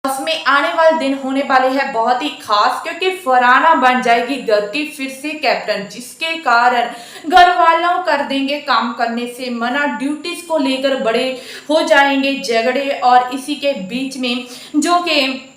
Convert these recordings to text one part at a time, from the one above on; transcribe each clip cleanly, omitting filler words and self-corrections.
में आने वाले दिन होने वाले हैं बहुत ही खास, क्योंकि फरहाना बन जाएगी घर की फिर से कैप्टन, जिसके कारण घर वालों कर देंगे काम करने से मना, ड्यूटीज को लेकर बड़े हो जाएंगे झगड़े। और इसी के बीच में जो कि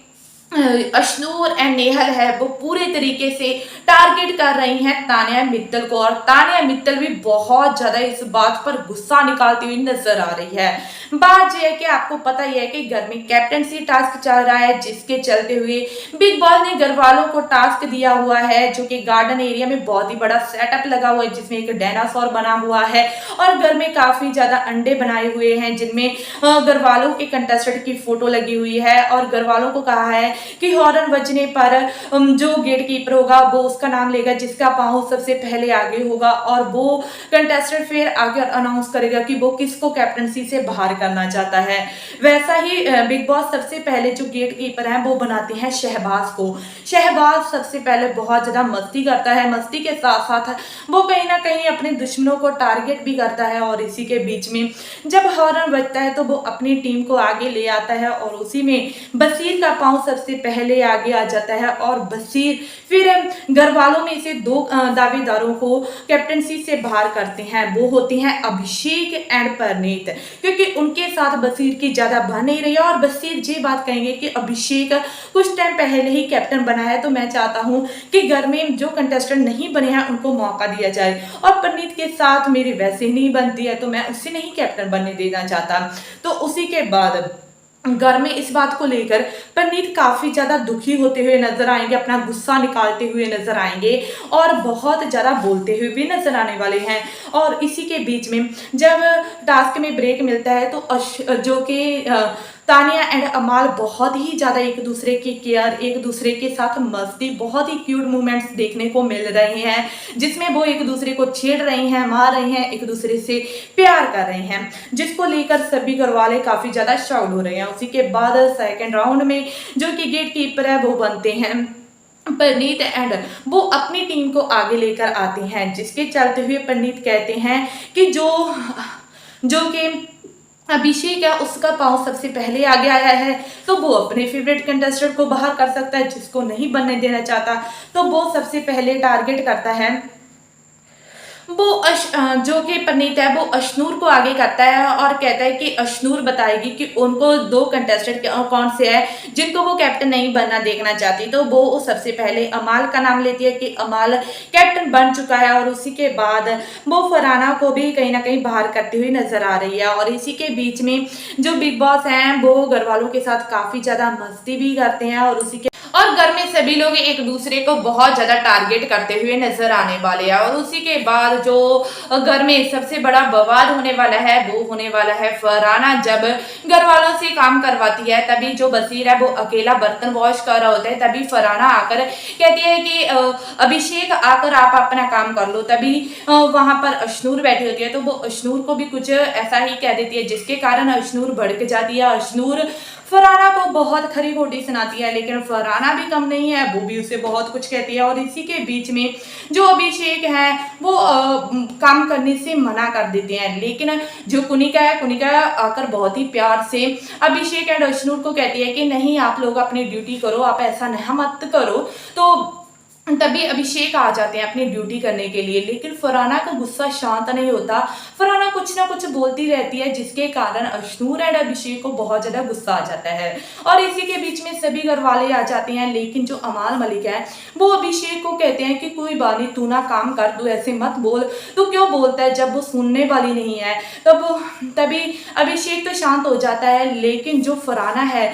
अश्नूर एंड नेहल है वो पूरे तरीके से टारगेट कर रही हैं तानिया मित्तल को, और तानिया मित्तल भी बहुत ज्यादा इस बात पर गुस्सा निकालती हुई नजर आ रही है। बात यह है कि आपको पता ही है कि घर में कैप्टनसी टास्क चल रहा है, जिसके चलते हुए बिग बॉस ने घर वालों को टास्क दिया हुआ है, जो कि गार्डन एरिया में बहुत ही बड़ा सेटअप लगा हुआ है, जिसमें एक डायनासोर बना हुआ है और घर में काफी ज्यादा अंडे बनाए हुए हैं, जिनमें घर वालों के कंटेस्टेंट की फोटो लगी हुई है। और घर वालों को कहा है कि हॉर्न बजने पर जो गेट कीपर होगा वो उसका नाम लेगा जिसका पांव सबसे पहले आगे होगा, और वो कंटेस्टेंट फिर आगे अनाउंस करेगा कि वो किसको कैप्टनसी से बाहर करना चाहता है। वैसा ही बिग बॉस सबसे पहले जो गेट कीपर है वो बनाते हैं शहबाज को। शहबाज सबसे पहले बहुत ज्यादा मस्ती करता है, मस्ती के साथ साथ वो कहीं ना कहीं अपने दुश्मनों को टारगेट भी करता है, और इसी के बीच में जब हॉर्न बजता है तो वो अपनी टीम को आगे ले आता है, और उसी में बसीर का पांव सबसे पहले आगे आ जाता है। और बसीर फिर घर वालों में से दो दावेदारों को कैप्टनसी से बाहर करते हैं, वो होते हैं अभिषेक एंड परनीत, क्योंकि उनके साथ बसीर की ज्यादा बन नहीं रही है। और बसीर ये बात कहेंगे कि अभिषेक कुछ टाइम पहले ही कैप्टन बना है, तो मैं चाहता हूं कि घर में जो कंटेस्टेंट नहीं बने हैं उनको मौका दिया जाए, और परनीत के साथ मेरी वैसे ही नहीं बनती है तो मैं उससे नहीं कैप्टन बनने देना चाहता। तो उसी के बाद घर में इस बात को लेकर परनीत काफी ज्यादा दुखी होते हुए नजर आएंगे, अपना गुस्सा निकालते हुए नजर आएंगे और बहुत ज्यादा बोलते हुए भी नजर आने वाले हैं। और इसी के बीच में जब टास्क में ब्रेक मिलता है तो जो कि तानिया एंड अमाल बहुत ही ज्यादा एक दूसरे की केयर, एक दूसरे के साथ मस्ती, बहुत ही क्यूट मोमेंट्स देखने को मिल रहे हैं, जिसमें वो एक दूसरे को छेड़ रही हैं, मार रही हैं, एक दूसरे से प्यार कर रहे हैं, जिसको लेकर सभी घर वाले काफी ज्यादा शाउट हो रहे हैं। उसी के बाद सेकेंड राउंड में जो कि गेट कीपर है वो बनते हैं परनीत एंड वो अपनी टीम को आगे लेकर आते हैं, जिसके चलते हुए परनीत कहते हैं कि जो कि अभिषेक है उसका पांव सबसे पहले आगे आया है, तो वो अपने फेवरेट कंटेस्टेंट को बाहर कर सकता है, जिसको नहीं बनने देना चाहता तो वो सबसे पहले टारगेट करता है वो जो कि परनीत है वो अशनूर को आगे करता है और कहता है कि अशनूर बताएगी कि उनको दो कंटेस्टेंट कौन से है जिनको वो कैप्टन नहीं बनना देखना चाहती। तो वो सबसे पहले अमाल का नाम लेती है कि अमाल कैप्टन बन चुका है, और उसी के बाद वो फरहाना को भी कहीं ना कहीं बाहर करती हुई नजर आ रही है। और इसी के बीच में जो बिग बॉस हैं वो घर वालों के साथ काफी ज्यादा मस्ती भी करते हैं, और घर में सभी लोग एक दूसरे को बहुत ज्यादा टारगेट करते हुए नजर आने वाले हैं। और उसी के बाद जो घर में सबसे बड़ा बवाल होने वाला है वो होने वाला है फरहाना जब घर वालों से काम करवाती है। तभी जो बसीर है वो अकेला बर्तन वॉश कर रहा होता है, तभी फरहाना आकर कहती है कि अभिषेक आकर आप अपना काम कर लो। तभी वहां पर अशनूर बैठी होती है, तो वो अशनूर को भी कुछ ऐसा ही कह देती है, जिसके कारण अशनूर भड़क जाती है। अशनूर फरहाना को बहुत खरी खोटी सुनाती है, लेकिन फरहाना भी कम नहीं है, वो भी उसे बहुत कुछ कहती है। और इसी के बीच में जो अभिषेक है वो काम करने से मना कर देते हैं, लेकिन जो कुनिका है, कुनिका आकर बहुत ही प्यार से अभिषेक एंड अशनूर को कहती है कि नहीं आप लोग अपनी ड्यूटी करो, आप ऐसा नहीं मत करो। तो तभी अभिषेक आ जाते हैं अपनी ड्यूटी करने के लिए, लेकिन फरहाना का गुस्सा शांत नहीं होता। फरहाना कुछ ना कुछ बोलती रहती है, जिसके कारण अशनूर एंड अभिषेक को बहुत ज्यादा गुस्सा आ जाता है। और इसी के बीच में सभी घर वाले आ जाते हैं, लेकिन जो अमाल मलिक है वो अभिषेक को कहते हैं कि कोई बात नहीं, तू ना काम कर, तू ऐसे मत बोल। तो क्यों बोलता है जब वो सुनने वाली नहीं है। तभी अभिषेक तो शांत हो जाता है, लेकिन जो फरहाना है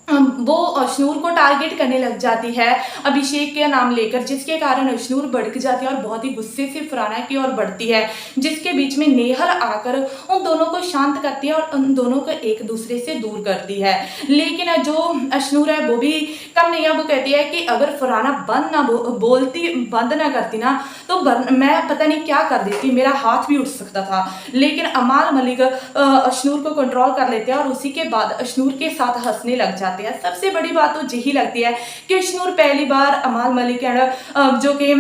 वो अशनूर को टारगेट करने लग जाती है अभिषेक के नाम लेकर, जिसके कारण अशनूर भड़क जाती है और बहुत ही गुस्से से फरहाना की ओर बढ़ती है, जिसके बीच में नेहल आकर उन दोनों को शांत करती है और उन दोनों को एक दूसरे से दूर करती है। लेकिन जो अशनूर है वो भी कम नहीं है, वो कहती है कि अगर फरहाना बंद ना करती ना तो मैं पता नहीं क्या कर देती, मेरा हाथ भी उठ सकता था। लेकिन अमाल मलिक अशनूर को कंट्रोल कर लेते हैं और उसी के बाद अशनूर के साथ हंसने लग जाते हैं। सबसे बड़ी बात तो यही लगती है कि अशनूर पहली बार अमाल मलिक जो कि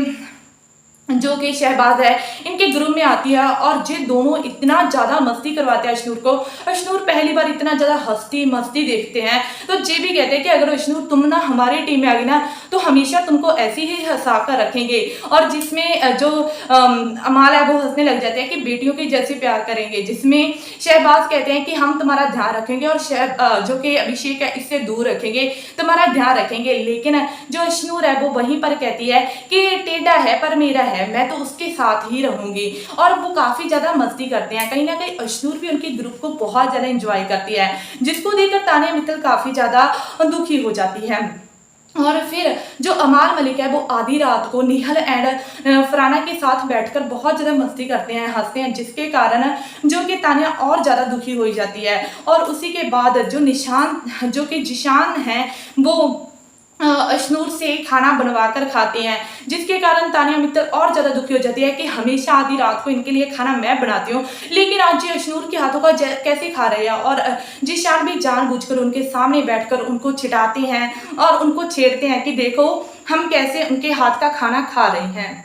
जो कि शहबाज है इनके ग्रुप में आती है और ये दोनों इतना ज़्यादा मस्ती करवाते हैं अशनूर को। अशनूर पहली बार इतना ज़्यादा हंसती मस्ती देखते हैं तो ये भी कहते हैं कि अगर अशनूर तुम ना हमारी टीम में आ गई ना तो हमेशा तुमको ऐसे ही हंसा कर रखेंगे। और जिसमें जो अमाल है वो हंसने लग जाते हैं कि बेटियों के जैसे प्यार करेंगे, जिसमें शहबाज कहते हैं कि हम तुम्हारा ध्यान रखेंगे और जो कि अभिषेक है इससे दूर रखेंगे, तुम्हारा ध्यान रखेंगे। लेकिन जो अशनूर है वो वहीं पर कहती है कि टेढ़ा है पर मेरा है, मैं तो उसके साथ ही रहूंगी। और वो काफी ज्यादा मस्ती करते हैं, कहीं ना कहीं अशनूर भी उनके ग्रुप को बहुत ज्यादा एंजॉय करती है, जिसको देखकर तानिया मित्तल काफी ज्यादा दुखी हो जाती है। और फिर जो अमाल मलिक है वो आधी रात को निहल एंड फराना के साथ बैठकर बहुत ज़्यादा मस्ती करते हैं, हंसते हैं, जिसके कारण जो कि तानिया और ज़्यादा दुखी हो जाती है। और उसी के बाद जो निशान जो कि जिशान है वो अशनूर से खाना बनवा कर खाते हैं, जिसके कारण तानिया मित्तल और ज़्यादा दुखी हो जाती है कि हमेशा आधी रात को इनके लिए खाना मैं बनाती हूँ, लेकिन आज ये अशनूर के हाथों का कैसे खा रहे हैं। और जिशान भी जानबूझकर उनके सामने बैठकर उनको चिढ़ाते हैं और उनको छेड़ते हैं कि देखो हम कैसे उनके हाथ का खाना खा रहे हैं।